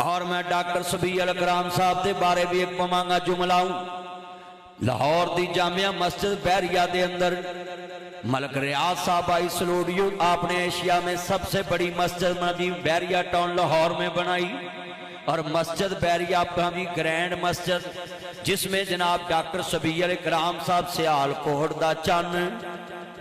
اور میں ڈاکٹر سبی الکرام صاحب کے بارے بھی ایک پمانگا جملہ ہوں۔ لاہور دی جامعہ مسجد بحریہ دے اندر ملک ریاض صاحب آئی سلوڈیو، آپ نے ایشیا میں سب سے بڑی مسجد مدی بحریہ ٹاؤن لاہور میں بنائی، اور مسجد بحریہ بھی گرینڈ مسجد جس میں جناب ڈاکٹر سبی الکرام صاحب سیال کوہڑ دا چن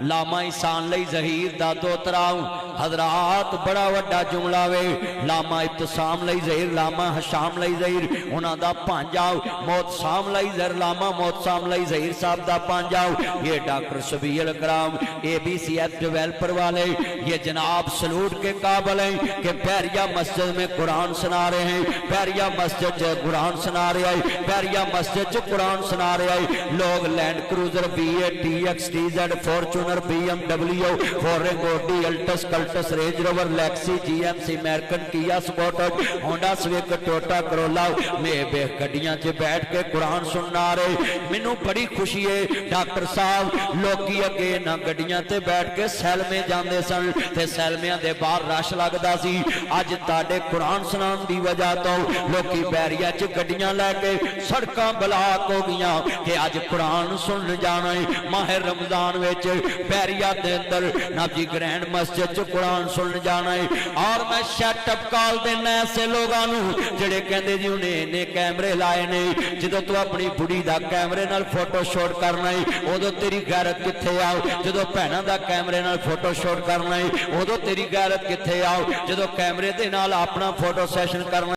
لاما احسان لئی ظہیر دا دوتراؤں حضرات بڑا وڈا جملہ وے، لاما ابتسام لئی ظہیر لاما حشام لئی ظہیر انہاں دا پانجاؤ، موت سام لئی ظہیر لاما موت سام لئی ظہیر صاحب دا پانجاؤ۔ یہ ڈاکٹر سبی الکرام اے بی سی ایف ڈیویلپر والے یہ جناب سلوٹ کے قابل ہیں کہ بحریہ مسجد میں قرآن سنا رہے ہیں، بحریہ مسجد قرآن سنا رہے ہیں، بحریہ مسجد قرآن سنا رہے ہیں۔ لوگ land cruiser BA TX TZ Fortuner BMW فورنگو ڈی Altis Cultus range rover Lexus GMC American کیا سپورٹر ہونڈا سویک ٹوٹا کرولا میں بے گڈیاں چے بیٹھ کے قرآن سننا رہے۔ منو بڑی خوشی ہے ڈاکٹر صاحب لوکی اگے نہ گڈیاں تے بیٹھ کے سیل میں جاندے سن تے سیل میں دے باہر رش لگدا سی، اج تاڑے قرآن سنان دی وجہ تو لوکی بحریہ چے گڈیاں لے کے سڑکاں بلاک ہو گیاں کہ اج قرآن سن جانا ہے۔ ماہ رمضان ویچ بحریہ دے اندر نبی گرینڈ مسجد قرآن سن جانا ہے۔ اور میں شیٹ اپ کال دینا ایسے لوگانو جڑے کہندے جی انہیں نے کیمرے لائے نے، جدو تو اپنی بڑی دا کیمرے نال فوٹو شوٹ کرنا ہے او دو تیری غیرت کتھے آؤ، جدو پہنا دا کیمرے نال فوٹو شوٹ کرنا ہے او دو تیری غیرت کتھے آؤ، جدو کیمرے دے نال اپنا فوٹو سیشن کرنا